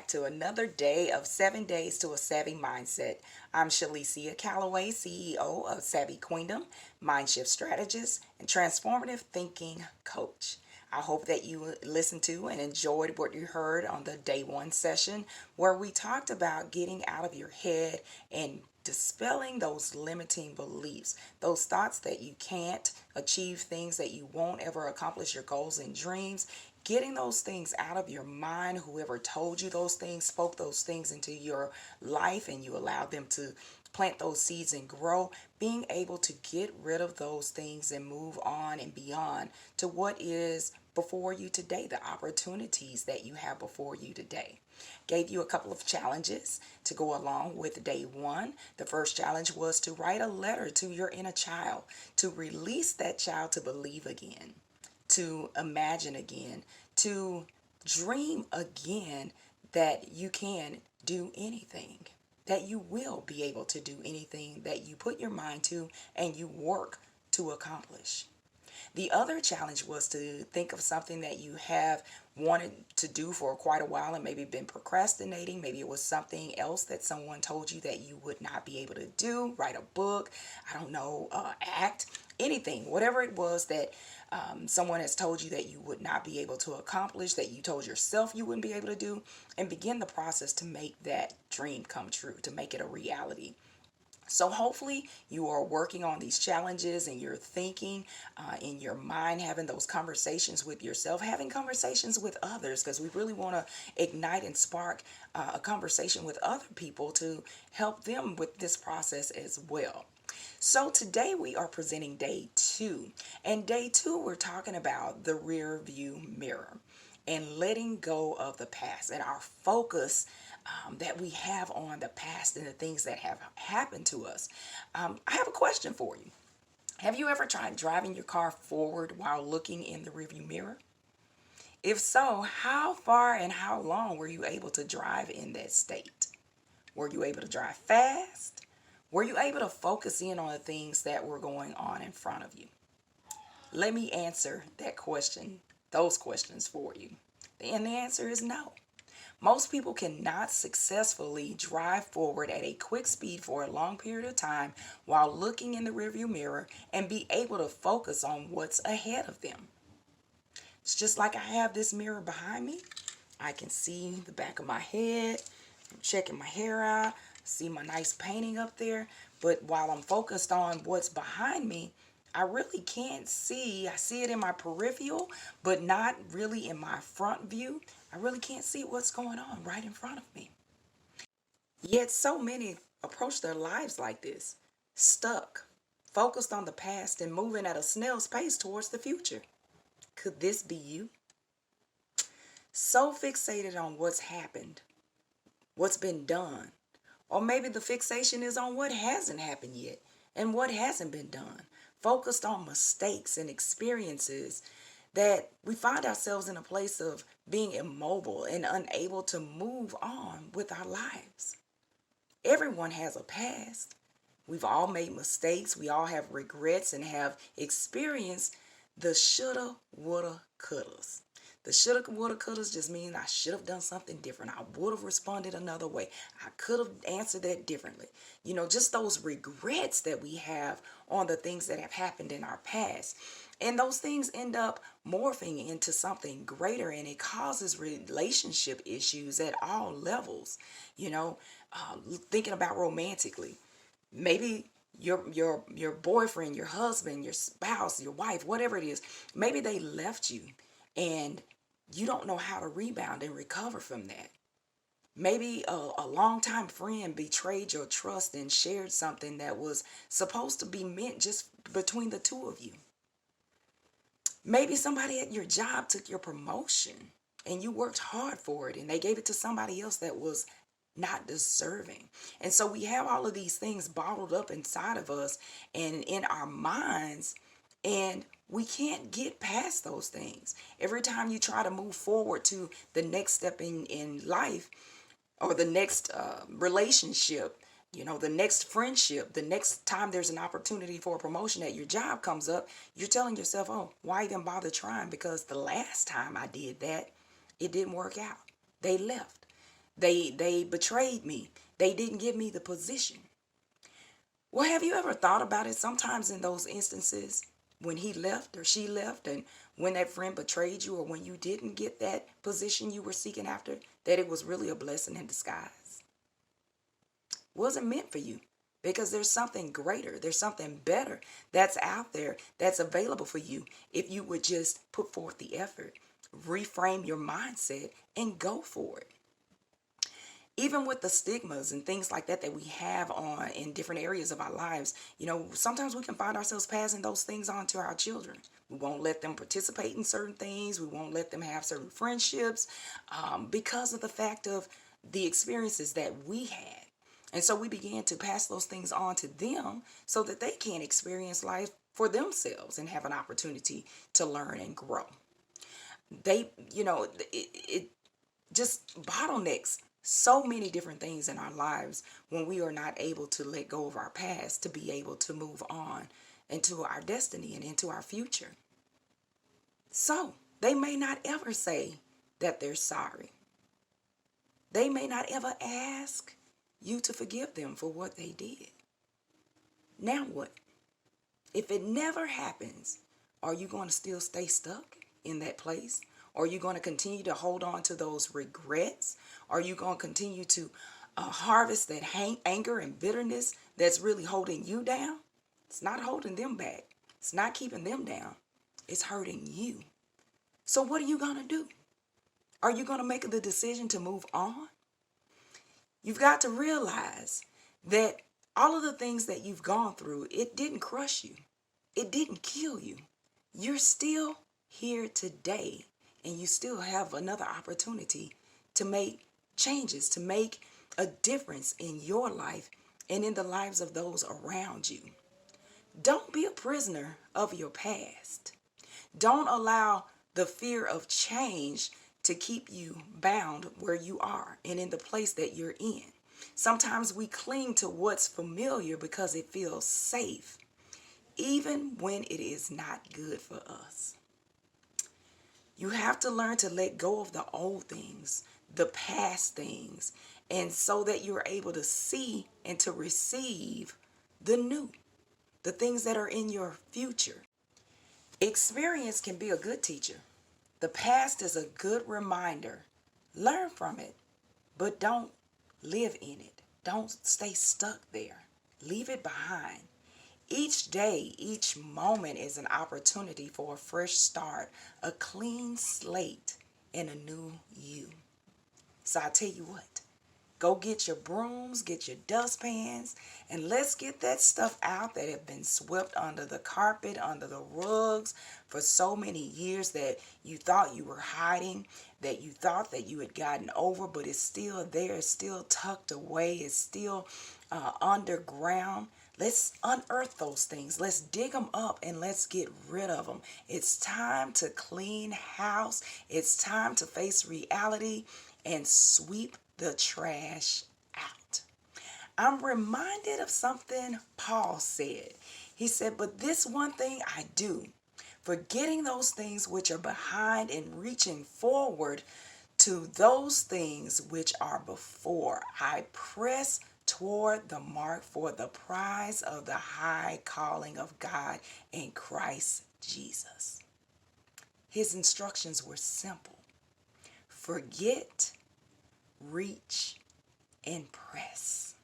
to another day of 7 Days to a Savvy Mindset. I'm Shalicia Calloway, CEO of Savvy Queendom, Mindshift Strategist, and Transformative Thinking Coach. I hope that you listened to and enjoyed what you heard on the day one session where we talked about getting out of your head and dispelling those limiting beliefs, those thoughts that you can't achieve things, that you won't ever accomplish your goals and dreams. Getting those things out of your mind, whoever told you those things, spoke those things into your life, and you allowed them to plant those seeds and grow, being able to get rid of those things and move on and beyond to what is before you today, the opportunities that you have before you today. Gave you a couple of challenges to go along with day one. The first challenge was to write a letter to your inner child, to release that child to believe again, to imagine again, to dream again that you can do anything, that you will be able to do anything that you put your mind to and you work to accomplish. The other challenge was to think of something that you have wanted to do for quite a while and maybe been procrastinating. Maybe it was something else that someone told you that you would not be able to do. Write a book, I don't know, act, anything, whatever it was that someone has told you that you would not be able to accomplish, that you told yourself you wouldn't be able to do, and begin the process to make that dream come true, to make it a reality. So hopefully you are working on these challenges and you're thinking in your mind, having those conversations with yourself, having conversations with others, because we really want to ignite and spark a conversation with other people to help them with this process as well. So today we are presenting day two. And day two, we're talking about the rear view mirror and letting go of the past and our focus that we have on the past and the things that have happened to us. I have a question for you. Have you ever tried driving your car forward while looking in the rearview mirror? If so, how far and how long were you able to drive in that state? Were you able to drive fast? Were you able to focus in on the things that were going on in front of you? Let me answer that question, those questions for you. And the answer is no. Most people cannot successfully drive forward at a quick speed for a long period of time while looking in the rearview mirror and be able to focus on what's ahead of them. It's just like I have this mirror behind me. I can see the back of my head. I'm checking my hair out. See my nice painting up there. But while I'm focused on what's behind me, I really can't see. I see it in my peripheral, but not really in my front view. I really can't see what's going on right in front of me. Yet so many approach their lives like this, stuck, focused on the past and moving at a snail's pace towards the future. Could this be you? So fixated on what's happened, what's been done, or maybe the fixation is on what hasn't happened yet and what hasn't been done. Focused on mistakes and experiences that we find ourselves in a place of being immobile and unable to move on with our lives. Everyone has a past. We've all made mistakes. We all have regrets and have experienced the shoulda, woulda, couldas. The shoulda, woulda, couldas just mean I should have done something different. I would have responded another way. I could have answered that differently. You know, just those regrets that we have on the things that have happened in our past. And those things end up morphing into something greater, and it causes relationship issues at all levels. You know, thinking about romantically, maybe your boyfriend, your husband, your spouse, your wife, whatever it is, maybe they left you and you don't know how to rebound and recover from that. Maybe a longtime friend betrayed your trust and shared something that was supposed to be meant just between the two of you. Maybe somebody at your job took your promotion and you worked hard for it and they gave it to somebody else that was not deserving. And so we have all of these things bottled up inside of us and in our minds, and we can't get past those things. Every time you try to move forward to the next step in life or the next relationship, you know, the next friendship, the next time there's an opportunity for a promotion at your job comes up, you're telling yourself, oh, why even bother trying? Because the last time I did that, it didn't work out. They left. They betrayed me. They didn't give me the position. Well, have you ever thought about it? Sometimes in those instances, when he left or she left, and when that friend betrayed you, or when you didn't get that position you were seeking after, that it was really a blessing in disguise. Wasn't meant for you, because there's something greater, there's something better that's out there, that's available for you if you would just put forth the effort, reframe your mindset, and go for it. Even with the stigmas and things like that that we have on in different areas of our lives, sometimes we can find ourselves passing those things on to our children. We won't let them participate in certain things. We won't let them have certain friendships, because of the fact of the experiences that we had. And so we began to pass those things on to them so that they can experience life for themselves and have an opportunity to learn and grow. It just bottlenecks so many different things in our lives when we are not able to let go of our past to be able to move on into our destiny and into our future. So they may not ever say that they're sorry. They may not ever ask you to forgive them for what they did. Now what? If it never happens, are you going to still stay stuck in that place? Are you going to continue to hold on to those regrets? Are you going to continue to harvest that anger and bitterness that's really holding you down? It's not holding them back. It's not keeping them down. It's hurting you. So what are you going to do? Are you going to make the decision to move on? You've got to realize that all of the things that you've gone through, it didn't crush you. It didn't kill you. You're still here today, and you still have another opportunity to make changes, to make a difference in your life and in the lives of those around you. Don't be a prisoner of your past. Don't allow the fear of change to keep you bound where you are and in the place that you're in. Sometimes we cling to what's familiar because it feels safe, even when it is not good for us. You have to learn to let go of the old things, the past things, and so that you're able to see and to receive the new, the things that are in your future. Experience can be a good teacher. The past is a good reminder. Learn from it, but don't live in it. Don't stay stuck there. Leave it behind. Each day, each moment is an opportunity for a fresh start, a clean slate, and a new you. So I tell you what, go get your brooms, get your dustpans, and let's get that stuff out that have been swept under the carpet, under the rugs for so many years that you thought you were hiding, that you thought that you had gotten over, but it's still there, it's still tucked away, it's still underground. Let's unearth those things. Let's dig them up and let's get rid of them. It's time to clean house. It's time to face reality and sweep the trash out. I'm reminded of something Paul said. He said, "But this one thing I do, forgetting those things which are behind and reaching forward to those things which are before, I press toward the mark for the prize of the high calling of God in Christ Jesus." His instructions were simple. Forget, reach, and press.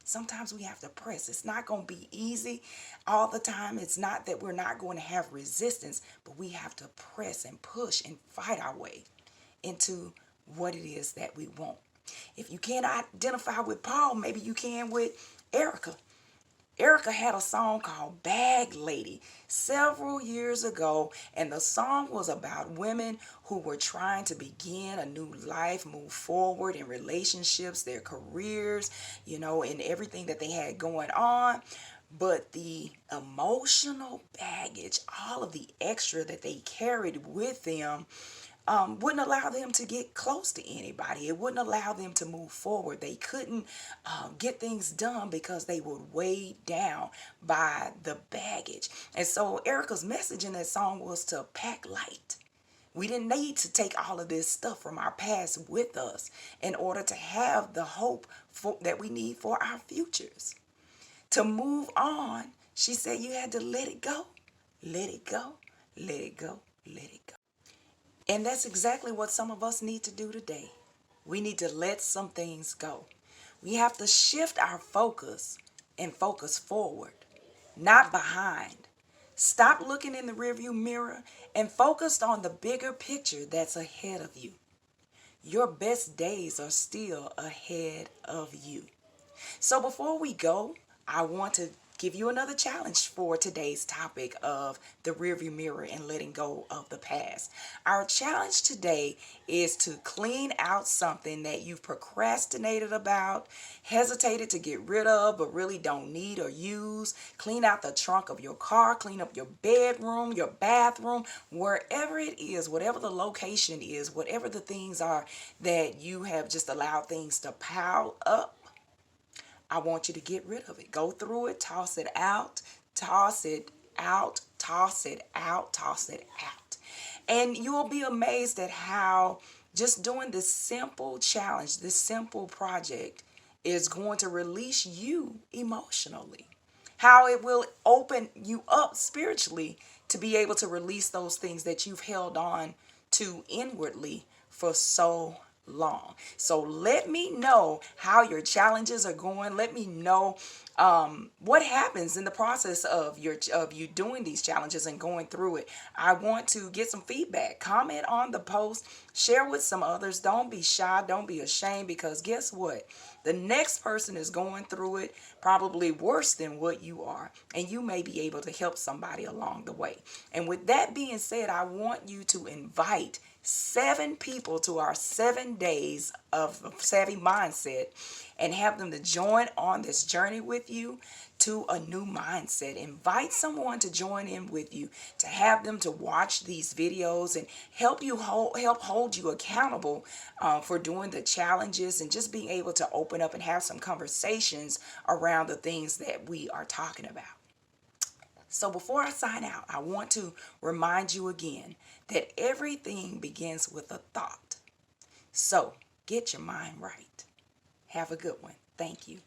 Sometimes we have to press. It's not going to be easy all the time. It's not that we're not going to have resistance, but we have to press and push and fight our way into what it is that we want. If you can't identify with Paul, maybe you can with Erica. Erica had a song called Bag Lady several years ago, and the song was about women who were trying to begin a new life, move forward in relationships, their careers, and everything that they had going on. But the emotional baggage, all of the extra that they carried with them, wouldn't allow them to get close to anybody. It wouldn't allow them to move forward. They couldn't get things done because they were weighed down by the baggage. And so Erica's message in that song was to pack light. We didn't need to take all of this stuff from our past with us in order to have the hope that we need for our futures. To move on, she said you had to let it go. Let it go. Let it go. Let it go. And that's exactly what some of us need to do today. We need to let some things go. We have to shift our focus and focus forward, not behind. Stop looking in the rearview mirror and focus on the bigger picture that's ahead of you. Your best days are still ahead of you. So before we go, I want to give you another challenge for today's topic of the rearview mirror and letting go of the past. Our challenge today is to clean out something that you've procrastinated about, hesitated to get rid of, but really don't need or use. Clean out the trunk of your car, clean up your bedroom, your bathroom, wherever it is, whatever the location is, whatever the things are that you have just allowed things to pile up. I want you to get rid of it. Go through it, toss it out, toss it out, toss it out, toss it out. And you will be amazed at how just doing this simple challenge, this simple project is going to release you emotionally. How it will open you up spiritually to be able to release those things that you've held on to inwardly for so long. So let me know how your challenges are going. Let me know what happens in the process of you doing these challenges and going through it. I want to get some feedback. Comment on the post. Share with some others. Don't be shy. Don't be ashamed, because guess what? The next person is going through it probably worse than what you are, and you may be able to help somebody along the way. And with that being said, I want you to invite 7 people to our 7 days of savvy mindset and have them to join on this journey with you to a new mindset. Invite someone to join in with you, to have them to watch these videos and help hold you accountable for doing the challenges and just being able to open up and have some conversations around the things that we are talking about. So before I sign out, I want to remind you again that everything begins with a thought. So get your mind right. Have a good one. Thank you.